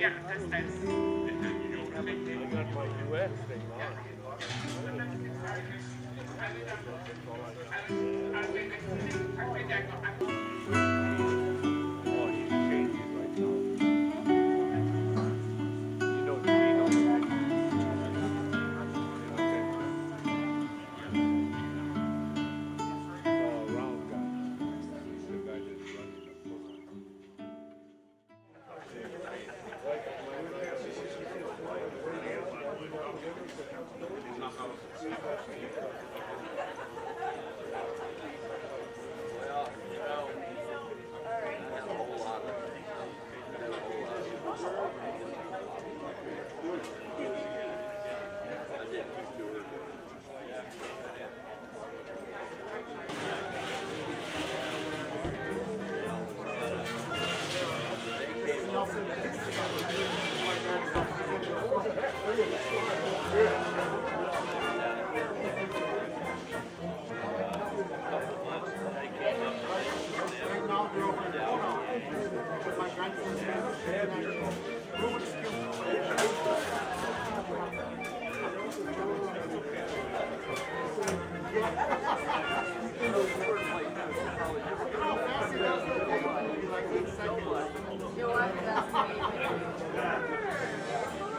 I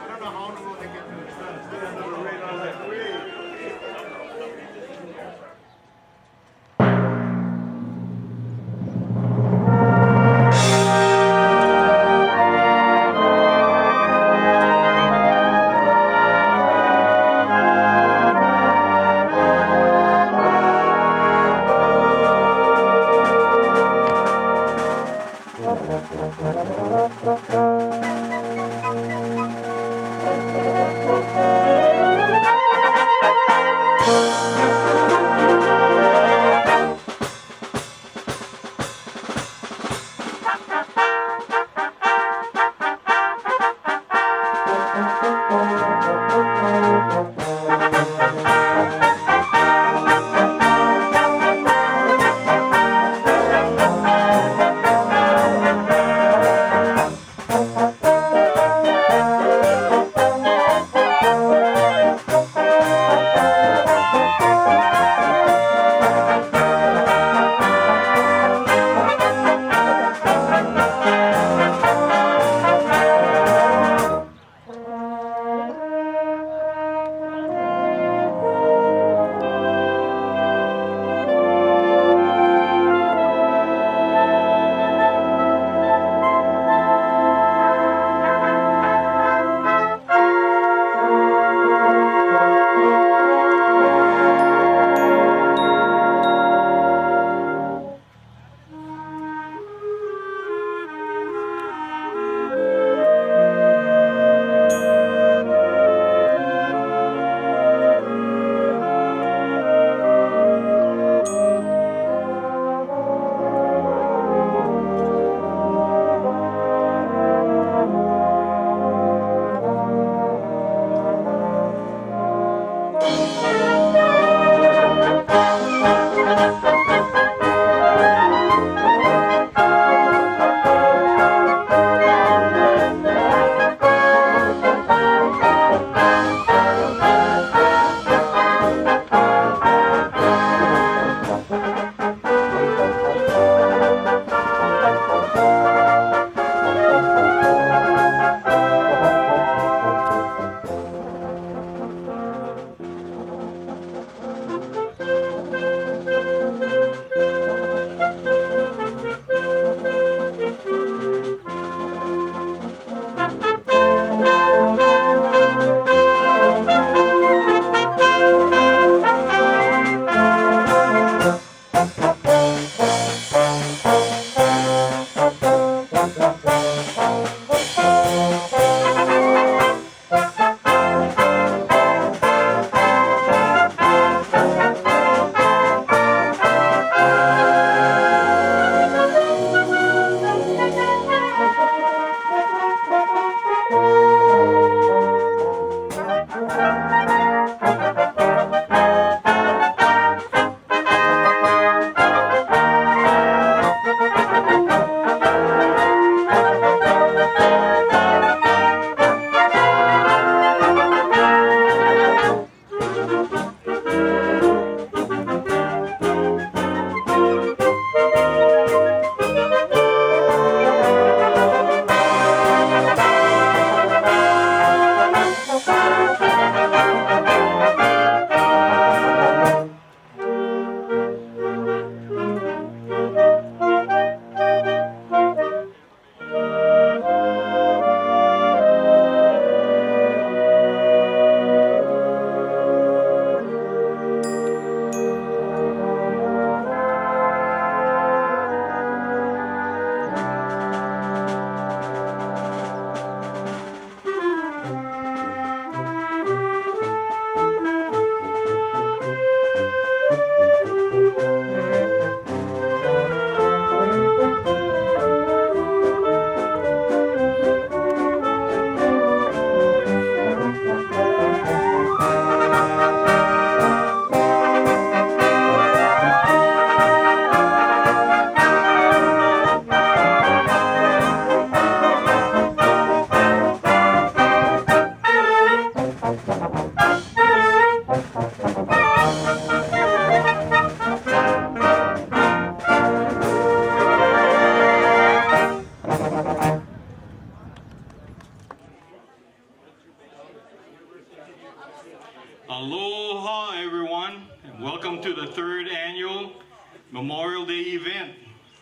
don't know how in the world they get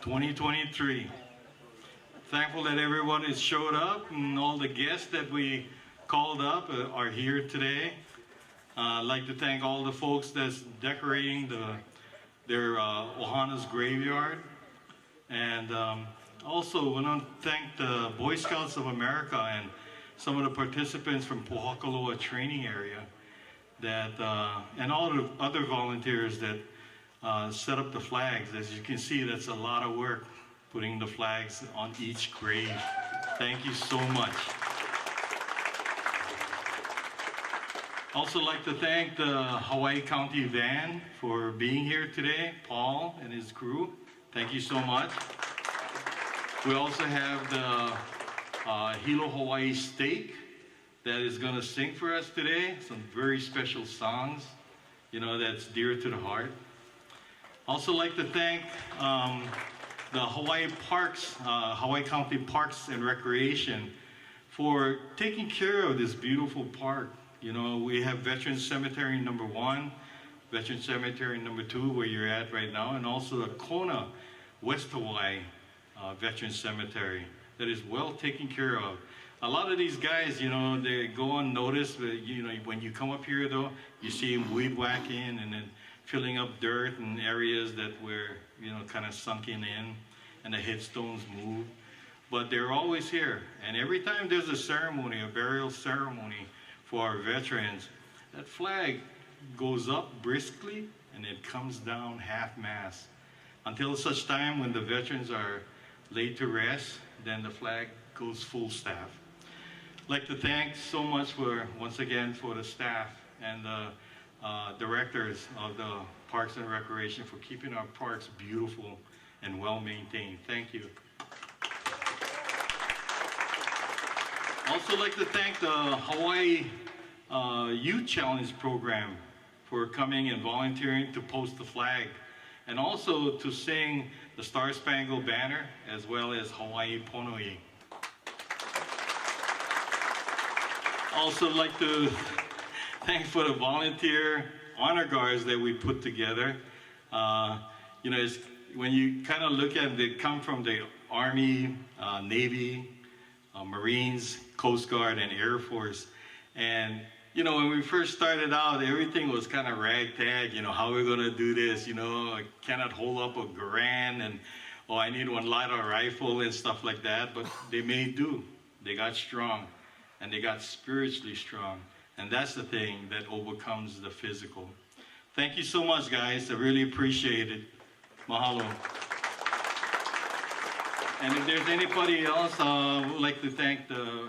2023. Thankful that everyone has showed up and all the guests that we called up are here today. I'd like to thank all the folks that's decorating their Ohana's graveyard. And also want to thank the Boy Scouts of America and some of the participants from Pohakaloa training area that, and all the other volunteers that set up the flags. As you can see, that's a lot of work, putting the flags on each grave. Thank you so much. Also like to thank the Hawaii County Van for being here today, Paul and his crew. Thank you so much. We also have the Hilo Hawai'i Steak that is going to sing for us today. Some very special songs, you know, that's dear to the heart. Also like to thank the Hawaii Parks, Hawaii County Parks and Recreation for taking care of this beautiful park. You know, we have Veterans Cemetery number 1, Veterans Cemetery number 2, where you're at right now, and also the Kona, West Hawaii Veterans Cemetery that is well taken care of. A lot of these guys, you know, they go unnoticed, but, you know, when you come up here though, you see them weed whacking and then filling up dirt in areas that were, you know, kind of sunken in and the headstones move. But they're always here. And every time there's a ceremony, a burial ceremony for our veterans, that flag goes up briskly and it comes down half-mast. Until such time when the veterans are laid to rest, then the flag goes full staff. I'd like to thank so much for, once again, for the staff and the directors of the Parks and Recreation for keeping our parks beautiful and well maintained. Thank you. Also like to thank the Hawaii Youth Challenge Program for coming and volunteering to post the flag and also to sing the Star Spangled Banner as well as Hawaii Pono'i. Also like to thank for the volunteer honor guards that we put together. You know, when you kind of look at it, they come from the Army, Navy, Marines, Coast Guard, and Air Force. And, you know, when we first started out, everything was kind of ragtag, you know, how we're gonna do this, you know, I cannot hold up a Garand and, oh, I need one light rifle and stuff like that, but they made do. They got strong, and they got spiritually strong. And that's the thing that overcomes the physical. Thank you so much, guys. I really appreciate it. Mahalo. And if there's anybody else, I would like to thank the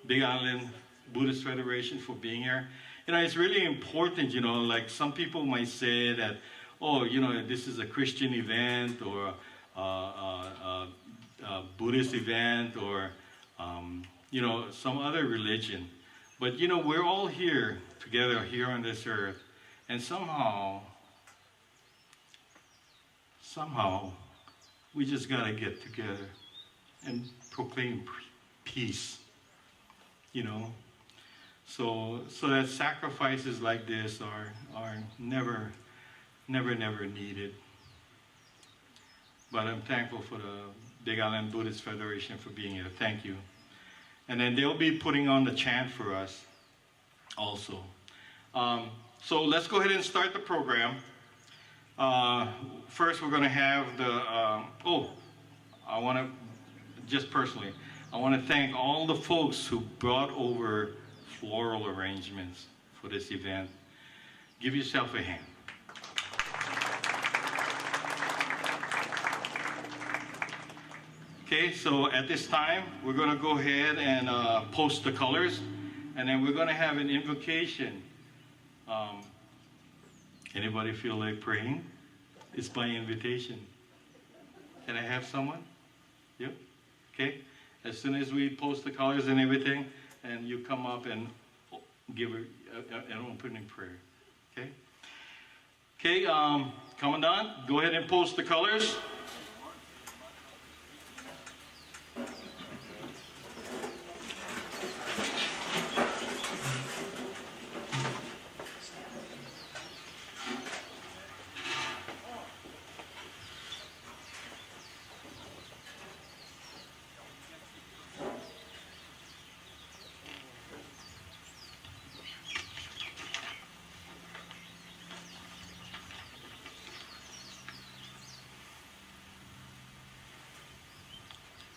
Big Island Buddhist Federation for being here. You know, it's really important, you know, like some people might say that, oh, you know, this is a Christian event or a Buddhist event or, you know, some other religion. But, you know, we're all here together here on this earth, and somehow, we just got to get together and proclaim peace, you know. So that sacrifices like this are never needed. But I'm thankful for the Big Island Buddhist Federation for being here. Thank you. And then they'll be putting on the chant for us also. So let's go ahead and start the program. First we're going to have the, I want to, just personally, I want to thank all the folks who brought over floral arrangements for this event. Give yourself a hand. Okay, so at this time, we're going to go ahead and post the colors, and then we're going to have an invocation. Anybody feel like praying? It's by invitation. Can I have someone? You? Okay. As soon as we post the colors and everything, and you come up and give an opening prayer. Okay? Okay, Commandant, go ahead and post the colors.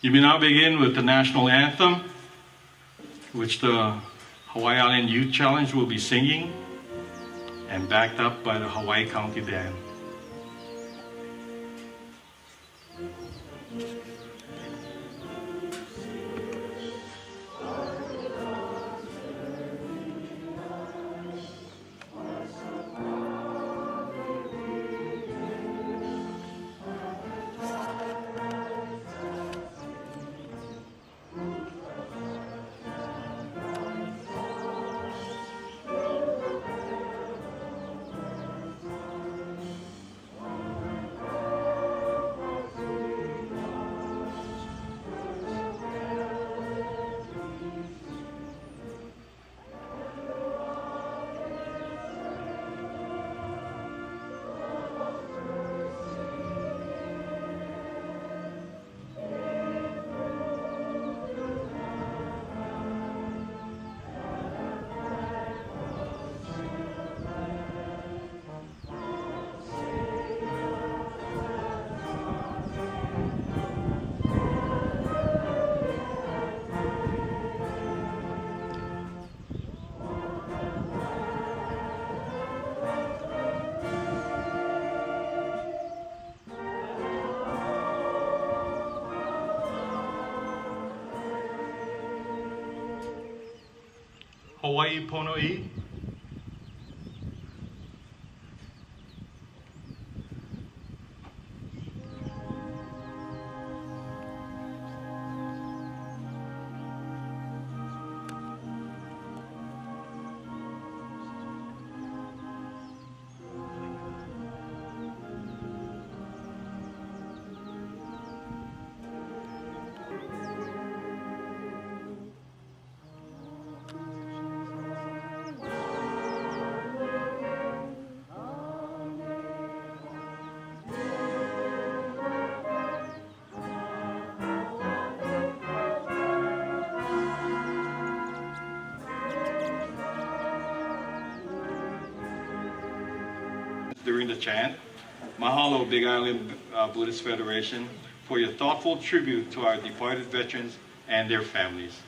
You may now begin with the national anthem, which the Hawaii Island Youth Challenge will be singing, and backed up by the Hawaii County Band. Hawaii Pono'i. During the chant, mahalo Big Island Buddhist Federation for your thoughtful tribute to our departed veterans and their families.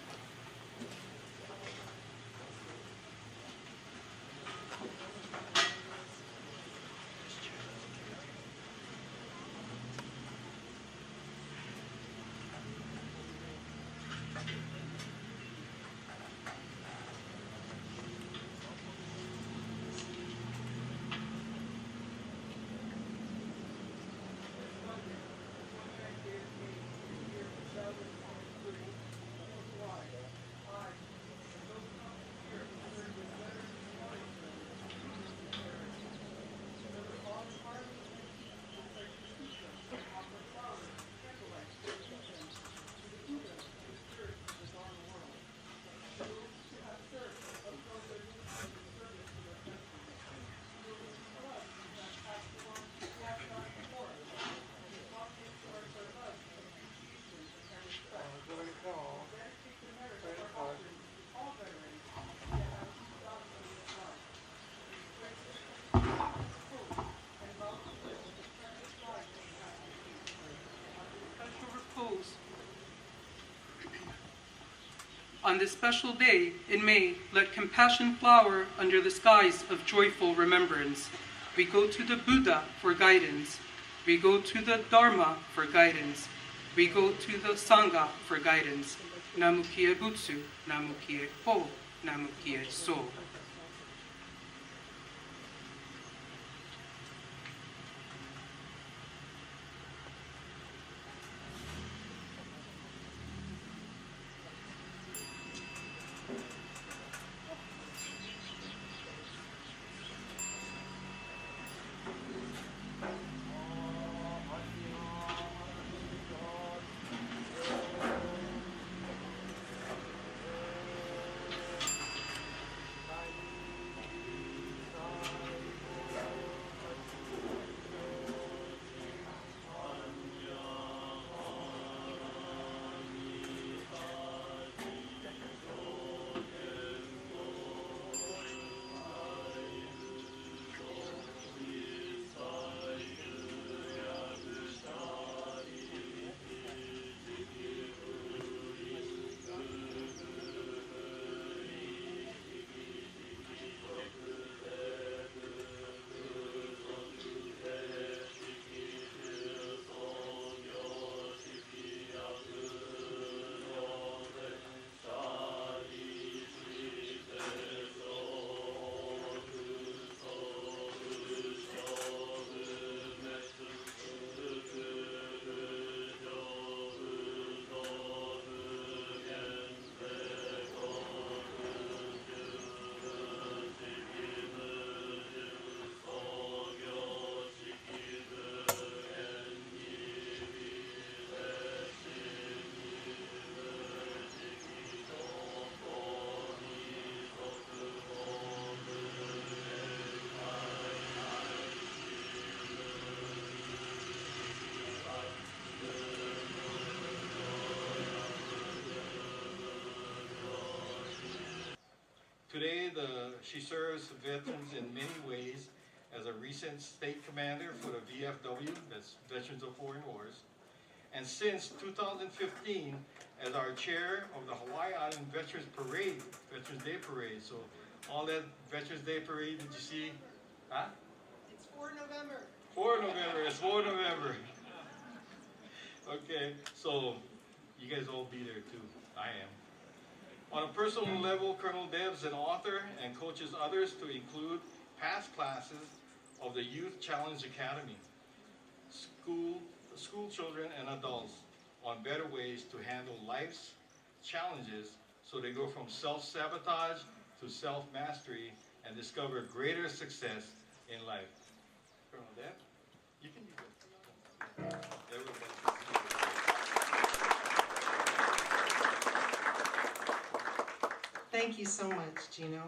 On this special day in May, let compassion flower under the skies of joyful remembrance. We go to the Buddha for guidance. We go to the Dharma for guidance. We go to the Sangha for guidance. Namu Kie Butsu, Namu Kie Po, Namu Kie So. she serves veterans in many ways as a recent state commander for the VFW, that's Veterans of Foreign Wars, and since 2015 as our chair of the Hawaii Island Veterans Parade, Veterans Day Parade. So all that Veterans Day Parade, did you see? Huh? It's 4 November. 4 November, it's 4 November. Okay, so you guys all be there too. I am. On a personal level, Colonel Deb's an author and coaches others to include past classes of the Youth Challenge Academy, school children and adults on better ways to handle life's challenges so they go from self-sabotage to self-mastery and discover greater success in life. Colonel Deb, you can do that. Everybody. Thank you so much, Gino.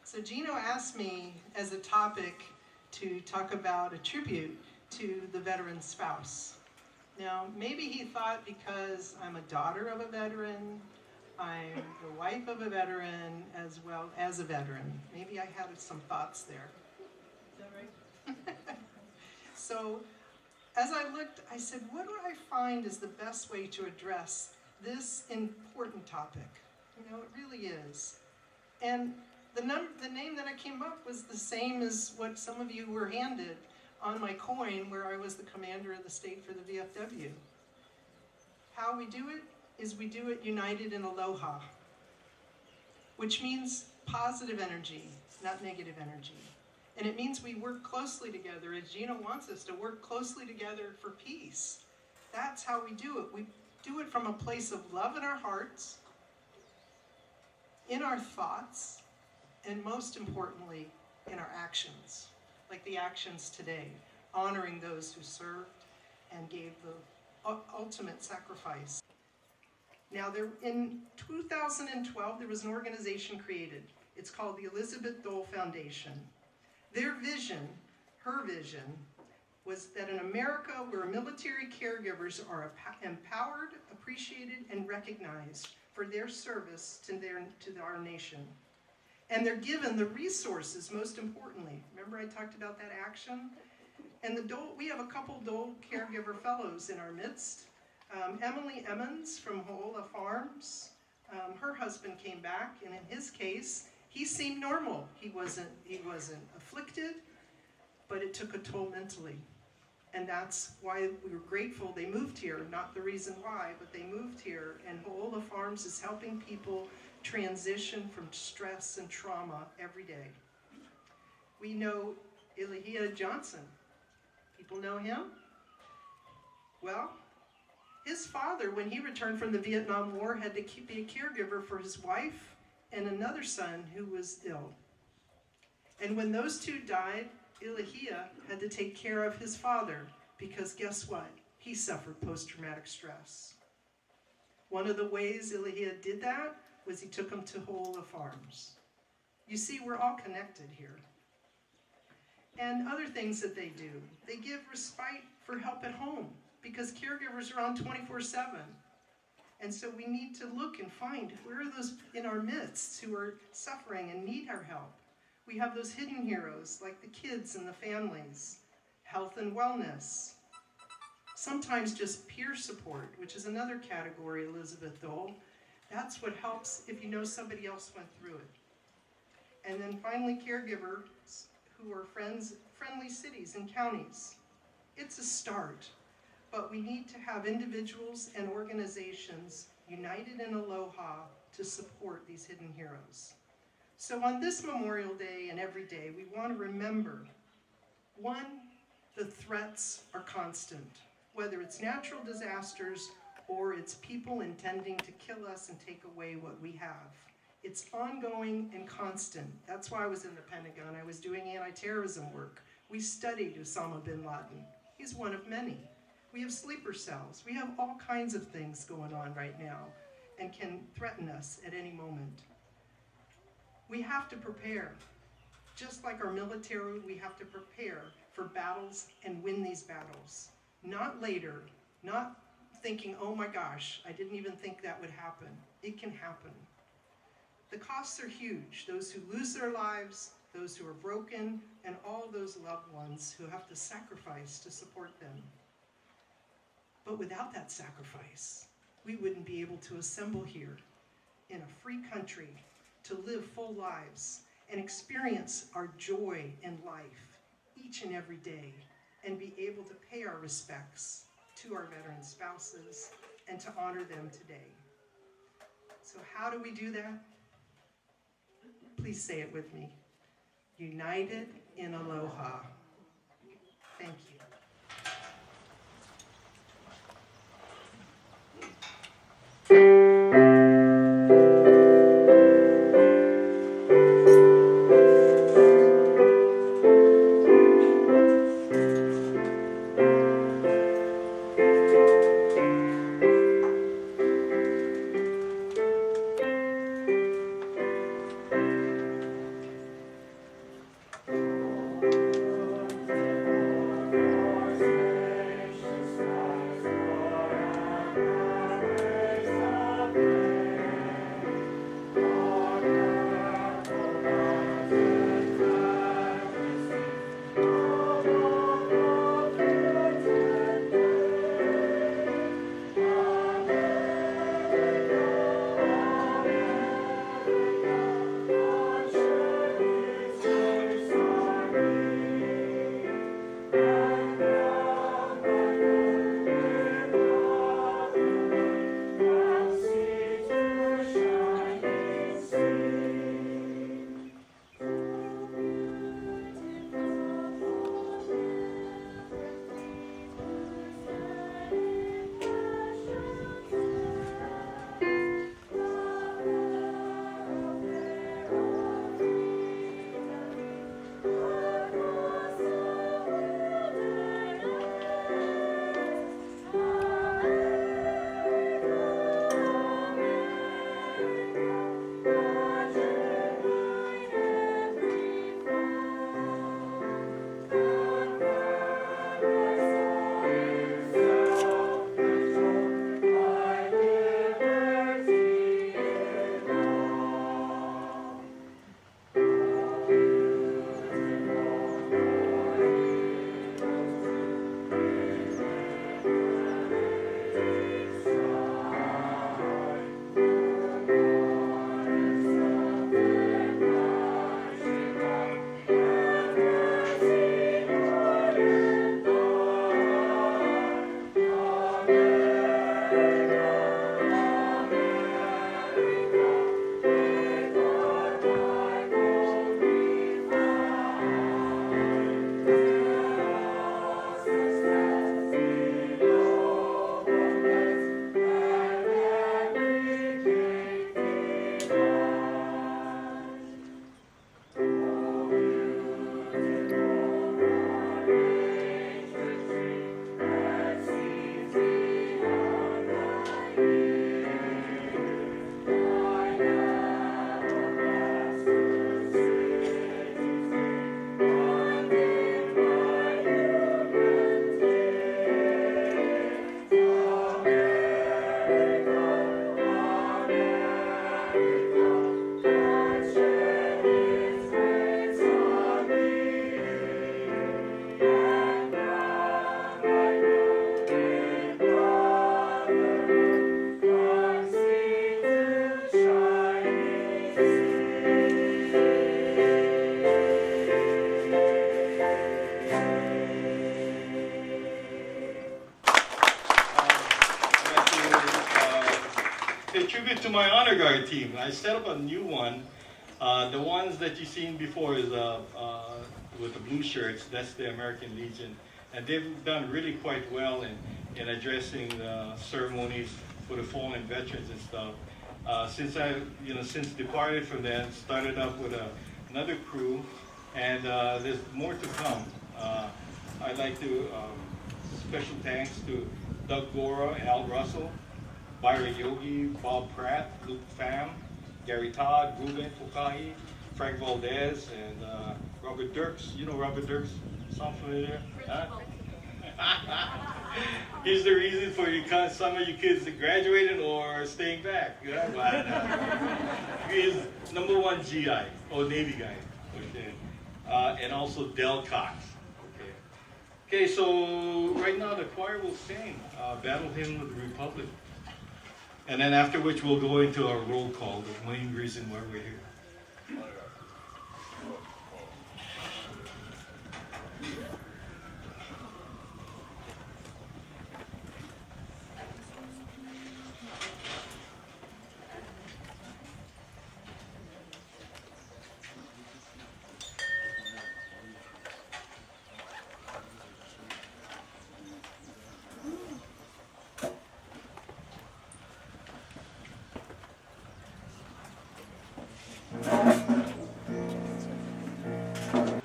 So Gino asked me as a topic to talk about a tribute to the veteran spouse. Now, maybe he thought because I'm a daughter of a veteran, I'm the wife of a veteran, as well as a veteran. Maybe I had some thoughts there. Is that right? So, as I looked, I said, what do I find is the best way to address this important topic? You know, it really is. And the name that I came up was the same as what some of you were handed on my coin where I was the commander of the state for the VFW. How we do it is we do it united in aloha, which means positive energy, not negative energy. And it means we work closely together, as Gino wants us to work closely together for peace. That's how we do it. We do it from a place of love in our hearts, in our thoughts, and most importantly, in our actions, like the actions today, honoring those who served and gave the ultimate sacrifice. Now, in 2012, there was an organization created. It's called the Elizabeth Dole Foundation. Their vision, her vision, was that in America, where military caregivers are empowered, appreciated, and recognized for their service to our nation. And they're given the resources, most importantly. Remember I talked about that action? And we have a couple Dole Caregiver Fellows in our midst. Emily Emmons from Hilo Farms, her husband came back, and in his case, he seemed normal. He wasn't afflicted, but it took a toll mentally. And that's why we were grateful they moved here, not the reason why, but they moved here. And Hilo Farms is helping people transition from stress and trauma every day. We know Ilahia Johnson. People know him? Well, his father, when he returned from the Vietnam War, had to be a caregiver for his wife and another son who was ill. And when those two died, Ilahia had to take care of his father because guess what? He suffered post-traumatic stress. One of the ways Ilahia did that was he took him to Hilo Farms. You see, we're all connected here. And other things that they do. They give respite for help at home because caregivers are on 24/7. And so we need to look and find where are those in our midst who are suffering and need our help. We have those hidden heroes like the kids and the families, health and wellness. Sometimes just peer support, which is another category, Elizabeth Dole. That's what helps if you know somebody else went through it. And then finally, caregivers who are friendly cities and counties. It's a start, but we need to have individuals and organizations united in aloha to support these hidden heroes. So on this Memorial Day and every day, we want to remember, one, the threats are constant, whether it's natural disasters or it's people intending to kill us and take away what we have. It's ongoing and constant. That's why I was in the Pentagon. I was doing anti-terrorism work. We studied Osama bin Laden. He's one of many. We have sleeper cells. We have all kinds of things going on right now and can threaten us at any moment. We have to prepare. Just like our military, we have to prepare for battles and win these battles. Not later, not thinking, oh my gosh, I didn't even think that would happen. It can happen. The costs are huge. Those who lose their lives, those who are broken, and all those loved ones who have to sacrifice to support them. But without that sacrifice, we wouldn't be able to assemble here in a free country to live full lives and experience our joy in life each and every day, and be able to pay our respects to our veteran spouses and to honor them today. So how do we do that? Please say it with me. United in aloha. Thank you. Pay tribute to my honor guard team. I set up a new one. The ones that you've seen before is with the blue shirts. That's the American Legion, and they've done really quite well in addressing the ceremonies for the fallen veterans and stuff. Since I, since departed from that, started up with another crew, and there's more to come. I'd like to special thanks to Doug Gora, Al Russell, Byron Yogi, Bob Pratt, Luke Pham, Gary Todd, Ruben Fukahi, Frank Valdez, and Robert Dirks. You know Robert Dirks? Sound familiar? Huh? He's the reason for some of you kids that graduated or staying back. Yeah, but, he is #1 GI, Navy guy. Okay. And also Del Cox. Okay. Okay, so right now the choir will sing Battle Hymn of the Republic. And then after which we'll go into our roll call, the main reason why we're here.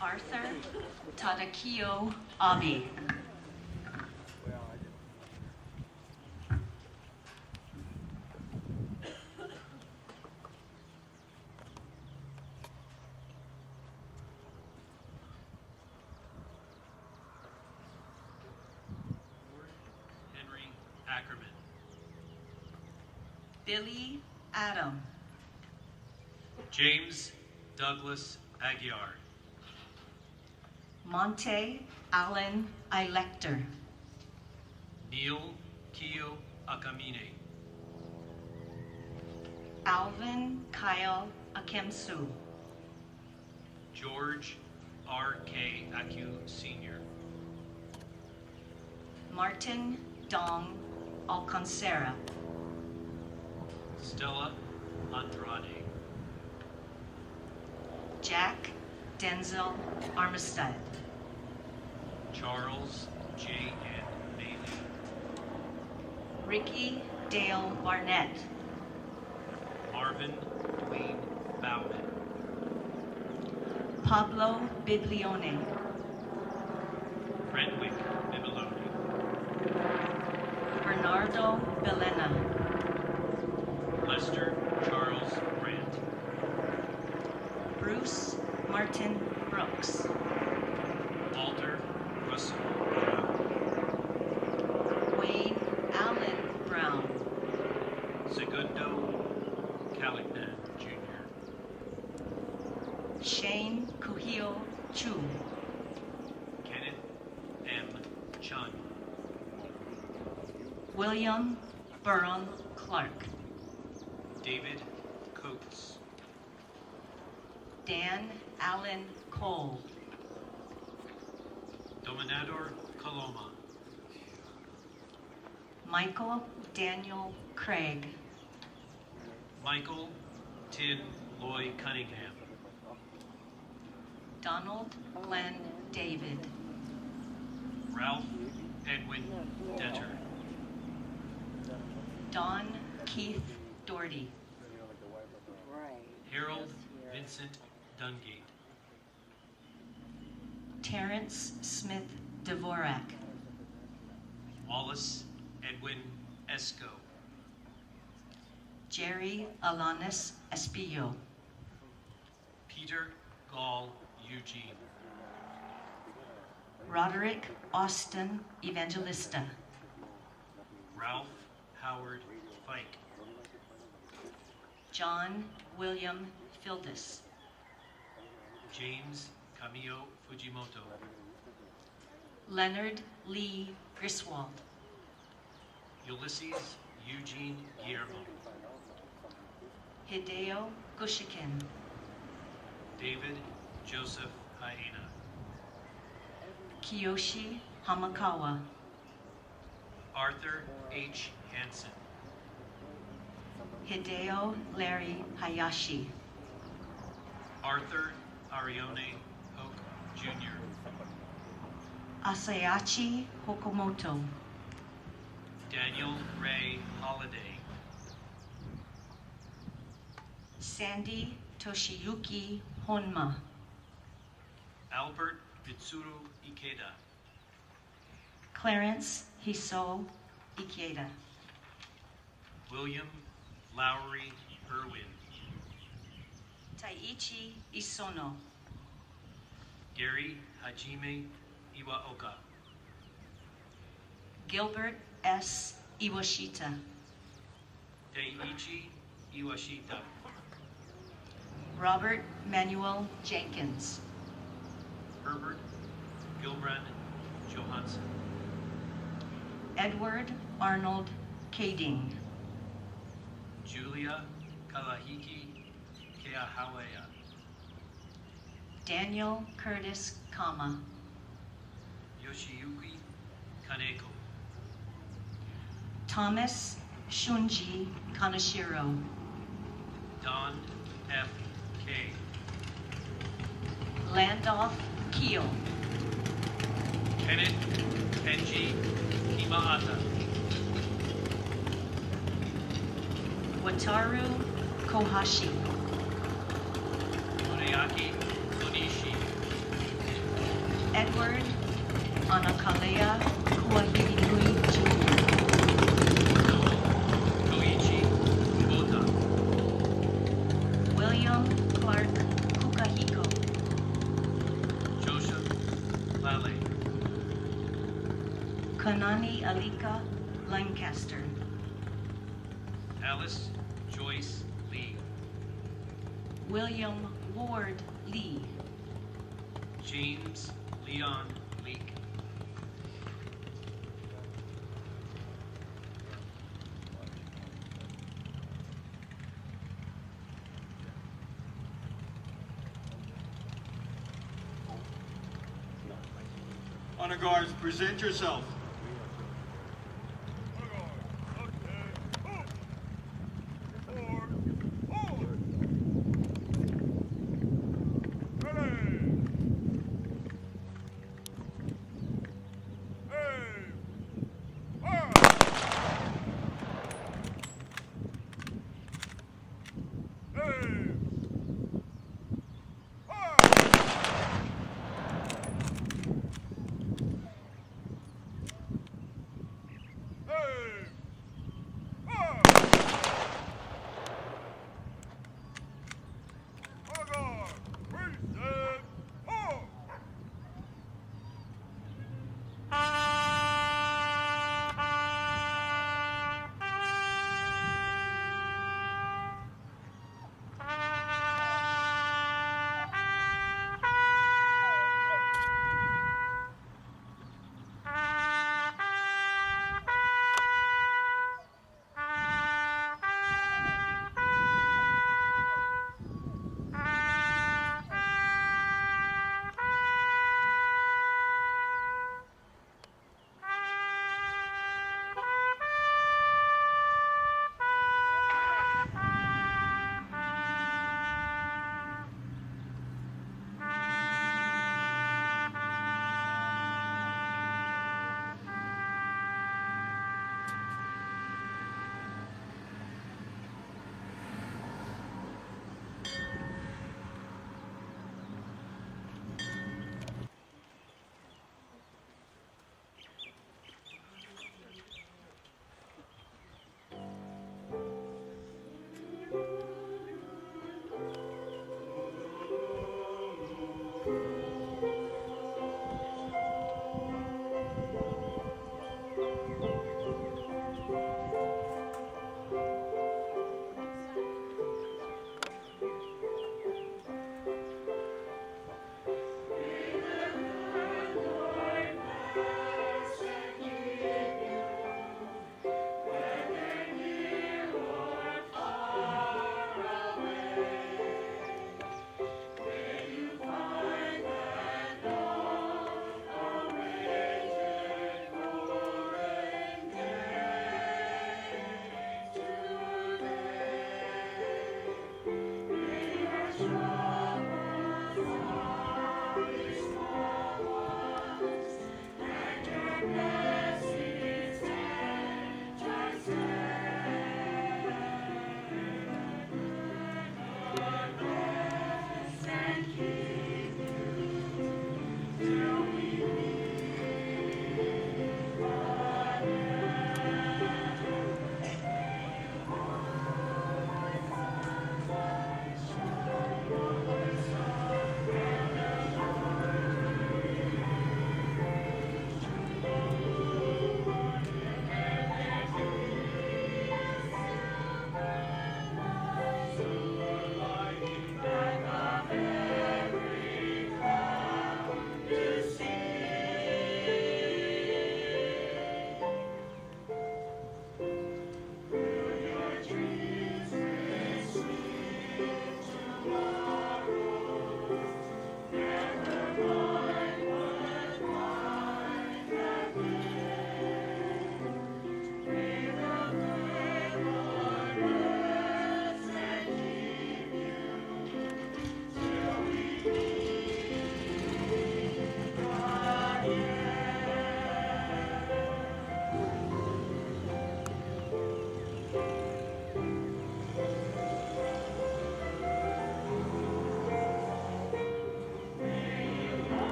Arthur Tadakio Abi. Henry Ackerman. Billy Adam. James Douglas Aguiar. Monte Allen Elector. Neil Kio Akamine. Alvin Kyle Akemsu. George R.K. Acu Sr. Martin Dong Alcancera. Stella Andrade. Jack Denzel Armistead. Charles J.N. Bailey. Ricky Dale Barnett. Marvin Dwayne Bowman. Pablo Biblione. Renwick Bibiloni. Bernardo Belena. Lester Charles Grant. Bruce Martin Brooks. Walter Russell Brown. Wayne Allen Brown. Segundo Calignan Jr. Shane Kuhio Chu. Kenneth M. Chun. William Burham Clark. David Coates. Dan Allen Cole. Dominador Coloma. Michael Daniel Craig. Michael Tin Loy Cunningham. Donald Glenn David. Ralph Edwin Detter. Don Keith Doherty. Harold Vincent Dungate. Terrence Smith Dvorak. Wallace Edwin Esco. Jerry Alanis Espillo. Peter Gall Eugene. Roderick Austin Evangelista. Ralph Howard Fike. John William Fildis. James Camillo Fujimoto. Leonard Lee Griswold. Ulysses Eugene Guillermo. Hideo Gushikin. David Joseph Hyena. Kiyoshi Hamakawa. Arthur H. Hansen. Hideo Larry Hayashi. Arthur Arione Hoke Jr. Asayachi Hokomoto. Daniel Ray Holliday. Sandy Toshiyuki Honma. Albert Mitsuru Ikeda. Clarence Hiso Ikeda. William Lowry Irwin. Taiichi Isono. Gary Hajime Iwaoka. Gilbert S. Iwashita. Deiichi Iwashita. Robert Manuel Jenkins. Herbert Gilbrand Johansson. Edward Arnold Kading. Julia Kalahiki Keahawea. Daniel Curtis Kama. Yoshiyuki Kaneko. Thomas Shunji Kaneshiro. Don F. K. Landolph Keel. Kenneth Kenji Himaata. Wataru Kohashi. Murayaki Onishi. Edward Anakalea Kuahirinui Jr. Koichi Kubota. William Clark Kukahiko. Joseph Lale. Kanani Alika Lancaster. Alice Joyce Lee. William Ward Lee. James Leon Leake. Honor guards, present yourself.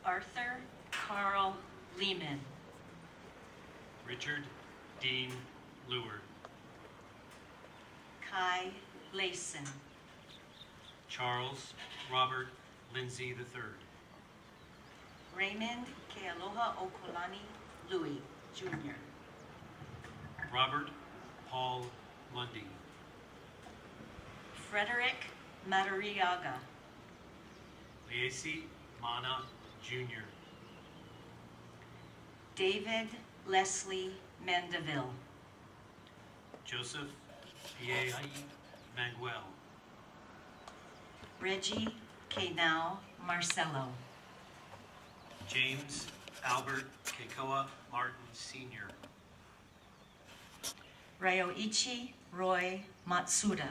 Arthur Carl Lehman. Richard Dean Luer. Kai Layson. Charles Robert Lindsay III. Raymond Kealoha Okolani Louis, Jr. Robert Paul Lundy. Frederick Madariaga. Liesi Mana Jr. David Leslie Mandeville. Joseph Piei Manuel. Reggie Kenau Marcelo. James Albert Kekoa Martin Sr. Ryoichi Roy Matsuda.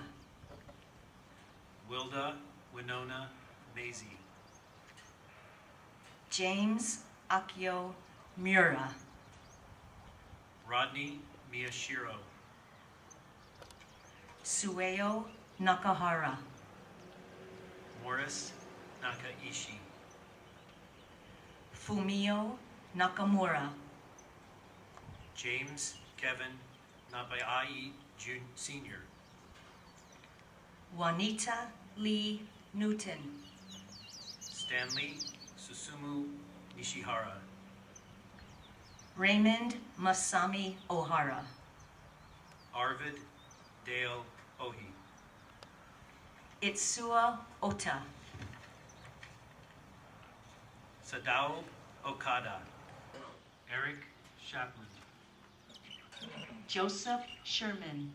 Wilda Winona Maisie. James Akio Mura. Rodney Miyashiro. Sueo Nakahara. Morris Nakaishi. Fumio Nakamura. James Kevin Nabai Sr. Juanita Lee Newton. Stanley Susumu Nishihara. Raymond Masami Ohara. Arvid Dale Ohi. Itsua Ota. Sadao Okada. Eric Chaplin. Joseph Sherman.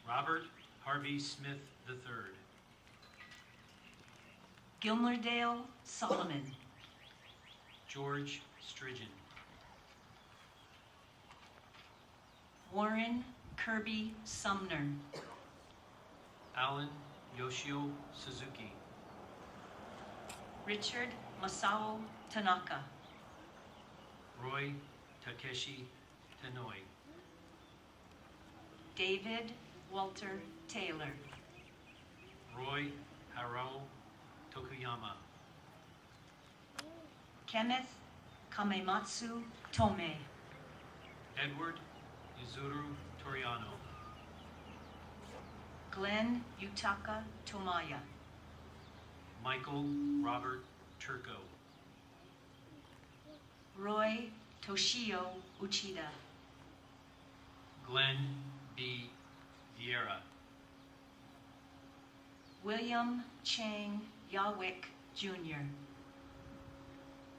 Robert Harvey Smith III. Gilmerdale Solomon. George Strigen. Warren Kirby Sumner. Alan Yoshio Suzuki. Richard Masao Tanaka. Roy Takeshi Tenoi. David Walter Taylor. Roy Haro Tokuyama. Kenneth Kamematsu Tome. Edward Yuzuru Toriano. Glenn Yutaka Tomaya. Michael Robert Turco. Roy Toshio Uchida. Glenn B. Vieira. William Chang Yawick Jr.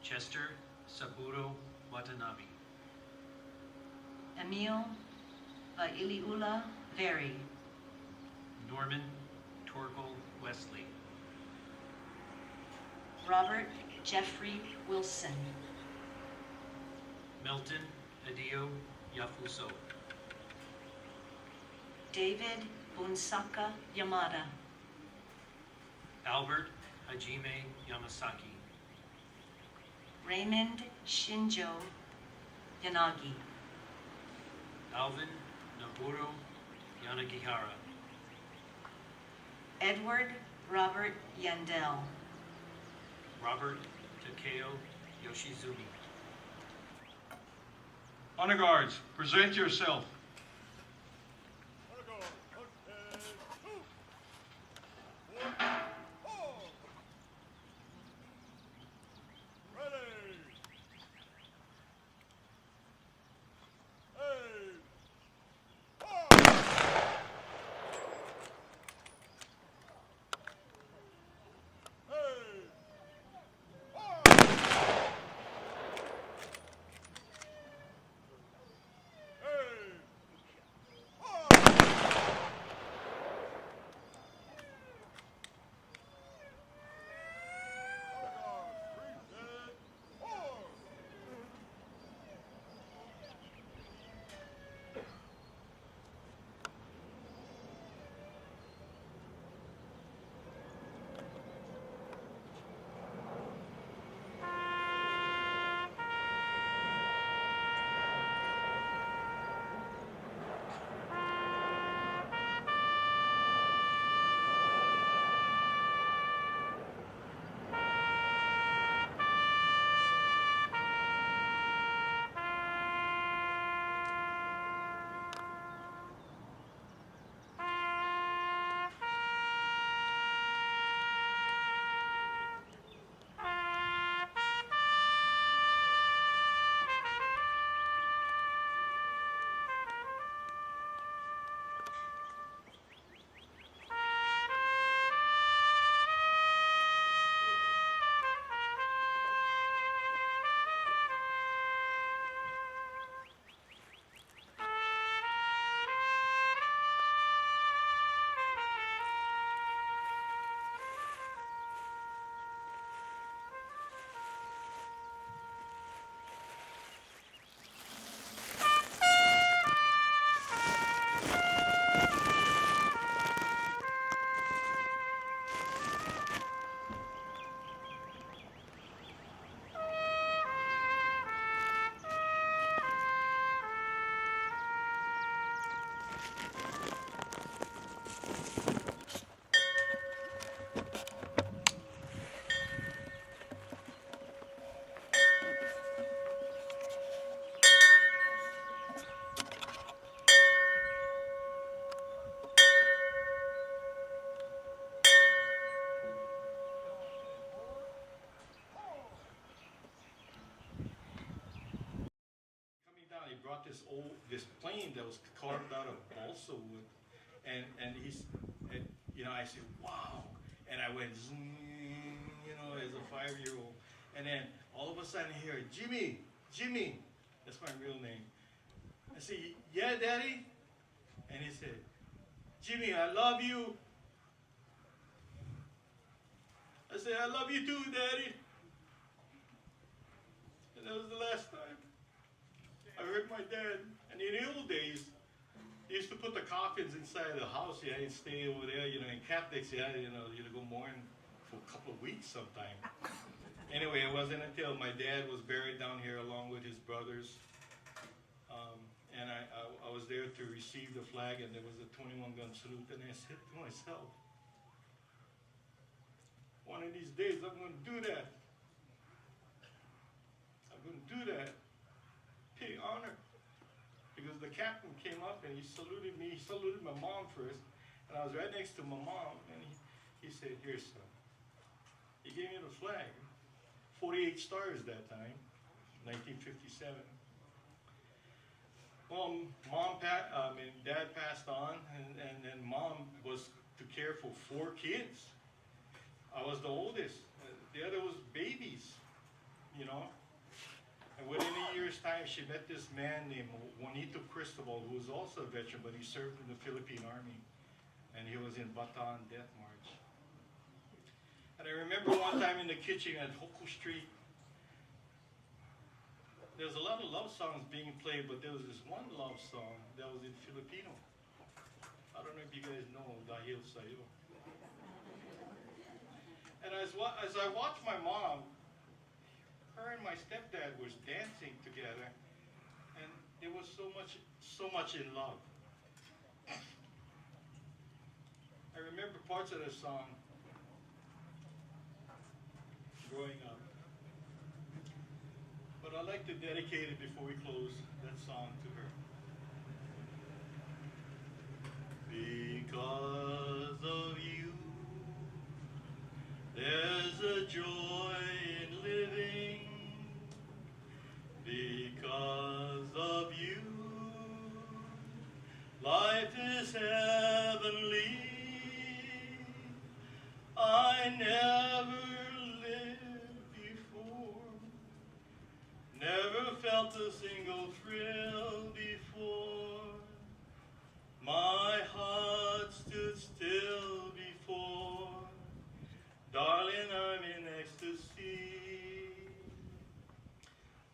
Chester Saburo Watanabe. Emil Vailiula Veri. Norman Torkel Wesley. Robert Jeffrey Wilson. Milton Adio Yafuso. David Bunsaka Yamada. Albert Hajime Yamasaki. Raymond Shinjo Yanagi. Alvin Naburo Yanagihara. Edward Robert Yandel. Robert Takeo Yoshizumi. Honor guards, present yourself. brought this plane that was carved out of balsa wood, and I said, wow, and I went zoom, as a 5-year-old, and then all of a sudden I hear Jimmy, that's my real name. I said, yeah, Daddy, and he said, Jimmy, I love you. I said, I love you too, Daddy. And that was the last time I heard my dad. And in the old days, they used to put the coffins inside the house. You had to stay over there, in Catholics, you had to go mourn for a couple of weeks sometime. Anyway, it wasn't until my dad was buried down here along with his brothers. And I was there to receive the flag, and there was a 21-gun salute, and I said to myself, one of these days I'm going to do that. I'm going to do that. Pay honor. Because the captain came up and he saluted me. He saluted my mom first, and I was right next to my mom, and he said, here, son. He gave me the flag. 48 stars that time, 1957. Well, Dad passed on, and then Mom was to care for 4 kids. I was the oldest. The other was babies, And within a year's time, she met this man named Juanito Cristobal, who was also a veteran, but he served in the Philippine Army, and he was in Bataan Death March. And I remember one time in the kitchen at Hoku Street, there was a lot of love songs being played, but there was this one love song that was in Filipino. I don't know if you guys know Dahil Sa'yo. And as I watched my mom, her and my stepdad was dancing together, and it was so much in love. I remember parts of the song growing up. But I'd like to dedicate it before we close that song to her. Because of you, there's a joy in living. Because of you, life is heavenly. I never lived before, never felt a single thrill before. My heart stood still before. Darling, I'm in ecstasy.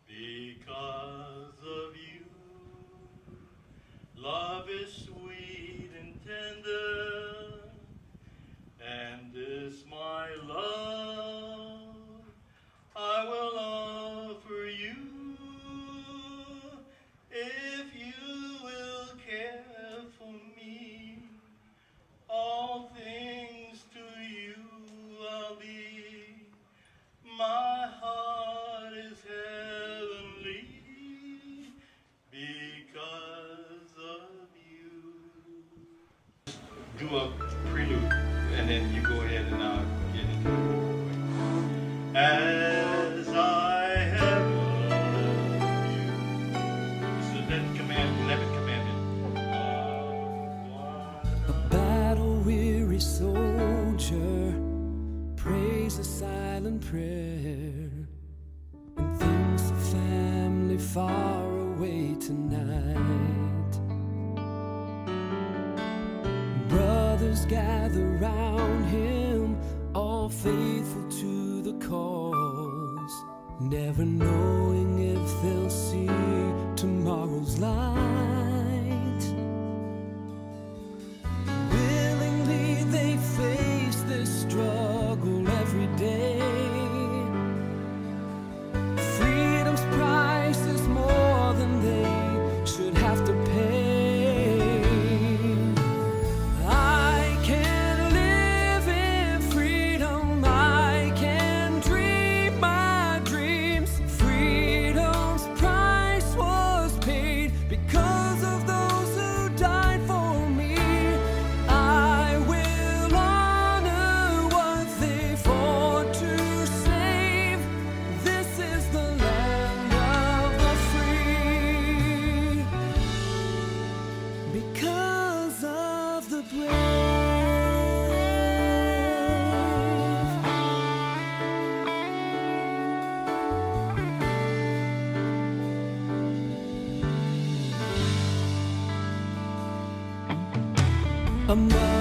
Because of you, love is sweet and tender, and this my love I will offer you, if you will care for me. All things to you I'll be. My heart is heavenly because of you. Do a prelude, and then you go ahead and get into it. As I have loved you. This is the 11th commandment. A battle-weary soldier prays a silent prayer and thinks of family far away tonight. Brothers gather round him, all faithful to the cause, never knowing if they'll see tomorrow's light. Willingly they face this struggle every day. Freedom's price is more than they should have to pay. I can live in freedom, I can dream my dreams. Freedom above.